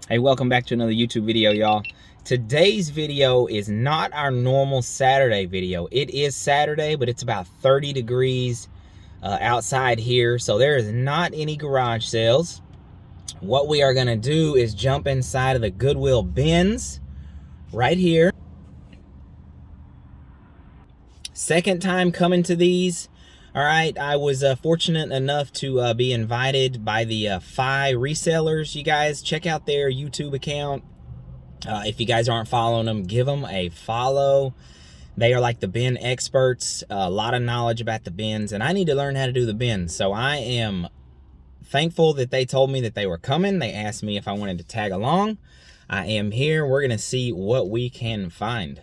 Hey, welcome back to another YouTube video, y'all. Today's video is not our normal Saturday video. It is Saturday, but it's about 30 degrees outside here, so there is not any garage sales. What we are gonna do is jump inside of the Goodwill bins right here. Second time coming to these. All right, I was fortunate enough to be invited by the FRYE resellers. You guys check out their YouTube account. If you guys aren't following them, give them a follow. They are like the bin experts, a lot of knowledge about the bins, and I need to learn how to do the bins. So I am thankful that they told me that they were coming. They asked me if I wanted to tag along. I am here. We're gonna see what we can find.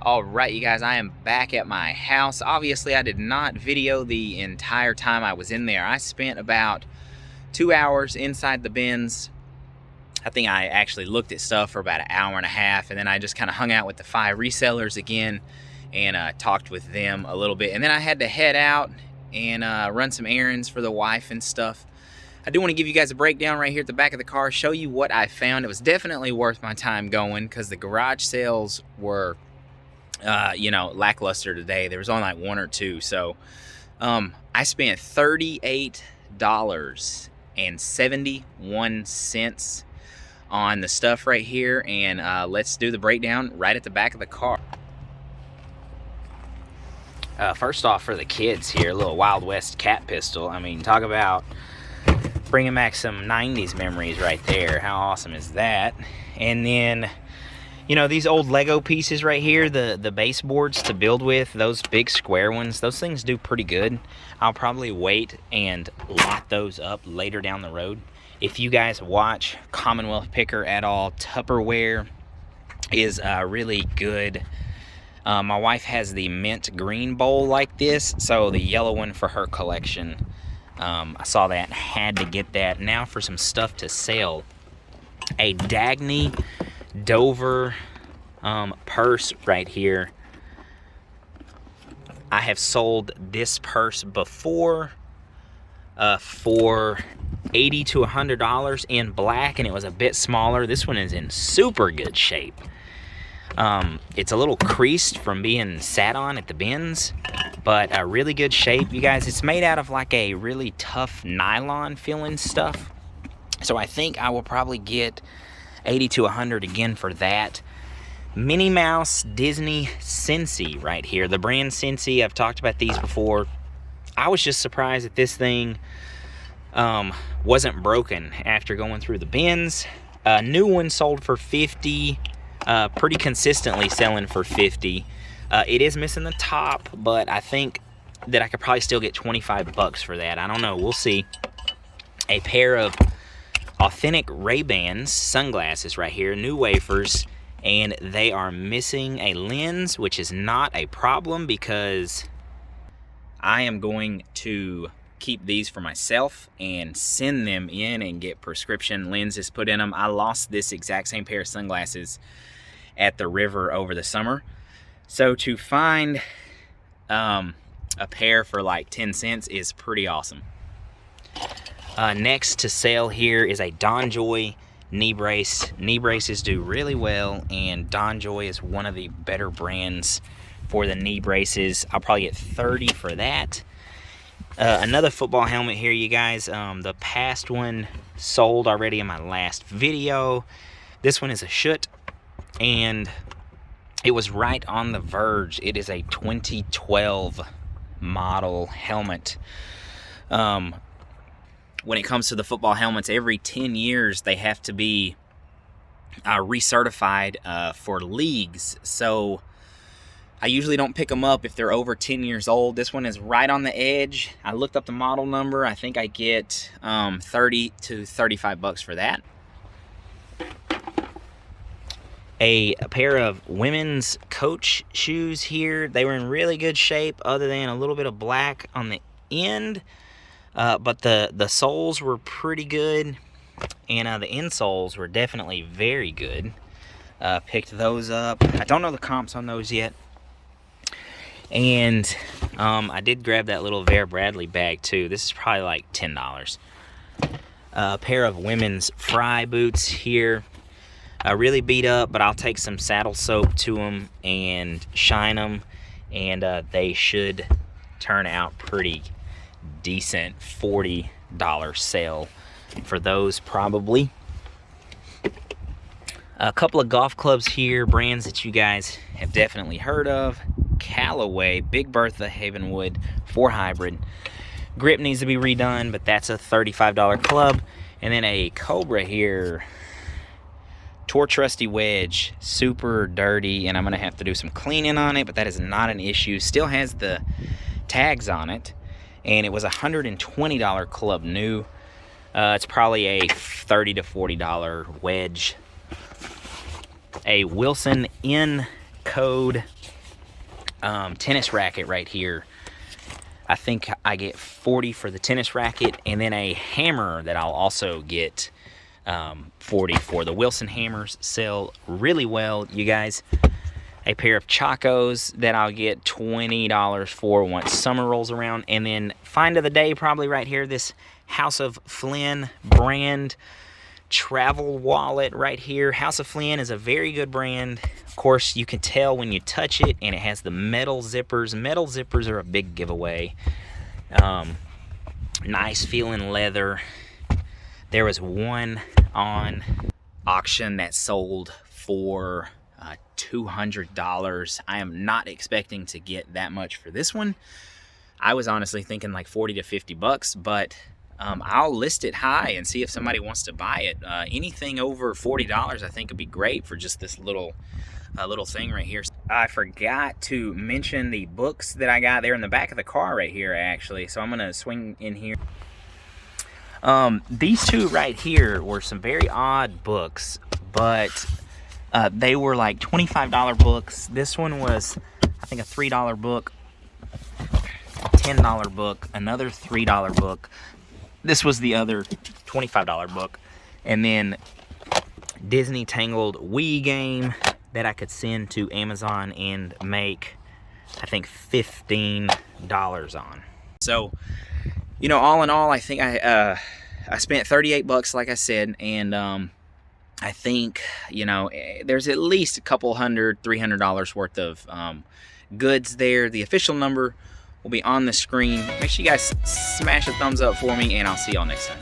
All right, you guys, I am back at my house. Obviously, I did not video the entire time I was in there. I spent about 2 hours inside the bins. I think I actually looked at stuff for about an hour and a half, and then I just kind of hung out with the FRYE resellers again and talked with them a little bit. And then I had to head out and run some errands for the wife and stuff. I do want to give you guys a breakdown right here at the back of the car, show you what I found. It was definitely worth my time going because the garage sales were lackluster today. There was only like one or two. So I spent $38.71 on the stuff right here, and let's do the breakdown right at the back of the car. First off, for the kids here, a little Wild West cat pistol. I mean, talk about bringing back some 90s memories right there. How awesome is that? And then, you know, these old Lego pieces right here, the baseboards to build with, those big square ones, those things do pretty good. I'll probably wait and lot those up later down the road. If you guys watch Commonwealth Picker at all, Tupperware is really good. My wife has the mint green bowl like this, so the yellow one for her collection. I saw that, had to get that. Now for some stuff to sell. A Dagny Dover purse right here. I have sold this purse before for $80 to $100 in black, and it was a bit smaller. This one is in super good shape. It's a little creased from being sat on at the bins, but a really good shape. You guys, it's made out of like a really tough nylon feeling stuff, so I think I will probably get $80 to $100 again for that. Minnie Mouse Disney Scentsy right here. The brand Scentsy, I've talked about these before. I was just surprised that this thing wasn't broken after going through the bins. A new one sold for $50, pretty consistently selling for $50. It is missing the top, but I think that I could probably still get 25 bucks for that. I don't know, we'll see. A pair of authentic Ray-Bans sunglasses right here, new wafers, and they are missing a lens, which is not a problem because I am going to keep these for myself and send them in and get prescription lenses put in them. I lost this exact same pair of sunglasses at the river over the summer, so to find a pair for like 10 cents is pretty awesome. Next to sale here is a DonJoy knee brace. Knee braces do really well, and DonJoy is one of the better brands for the knee braces. I'll probably get $30 for that. Another football helmet here, you guys. The past one sold already in my last video. This one is a Schutt, and it was right on the verge. It is a 2012 model helmet. When it comes to the football helmets, every 10 years they have to be recertified for leagues. So I usually don't pick them up if they're over 10 years old. This one is right on the edge. I looked up the model number. I think I get 30 to 35 bucks for that. A pair of women's Coach shoes here. They were in really good shape other than a little bit of black on the end. But the soles were pretty good. And the insoles were definitely very good. Picked those up. I don't know the comps on those yet. And I did grab that little Vera Bradley bag too. This is probably like $10. A pair of women's FRYE boots here. Really beat up, but I'll take some saddle soap to them and shine them. And they should turn out pretty decent. $40 sale for those probably. A couple of golf clubs here, brands that you guys have definitely heard of. Callaway, Big Bertha, Havenwood, 4 hybrid. Grip needs to be redone, but that's a $35 club. And then a Cobra here, Tour Trusty Wedge, super dirty, and I'm gonna have to do some cleaning on it, but that is not an issue. Still has the tags on it, and it was a $120 club new. It's probably a $30 to $40 wedge. A Wilson in code tennis racket right here. I think I get $40 for the tennis racket, and then a hammer that I'll also get $40 for. The Wilson hammers sell really well, you guys. A pair of Chacos that I'll get $20 for once summer rolls around. And then find of the day probably right here, this House of FLYNN brand travel wallet right here. House of FLYNN is a very good brand. Of course, you can tell when you touch it, and it has the metal zippers. Metal zippers are a big giveaway. Nice feeling leather. There was one on auction that sold for $200. I am not expecting to get that much for this one. I was honestly thinking like 40 to 50 bucks, but I'll list it high and see if somebody wants to buy it. Anything over $40 I think would be great for just this little thing right here. I forgot to mention the books that I got there in the back of the car right here, actually, so I'm gonna swing in here. These two right here were some very odd books, but they were like $25 books. This one was, I think, a $3 book, $10 book, another $3 book. This was the other $25 book. And then Disney Tangled Wii game that I could send to Amazon and make, I think, $15 on. So, you know, all in all, I think I spent 38 bucks, like I said, and I think, you know, there's at least a couple $300 worth of goods there. The official number will be on the screen. Make sure you guys smash a thumbs up for me, and I'll see y'all next time.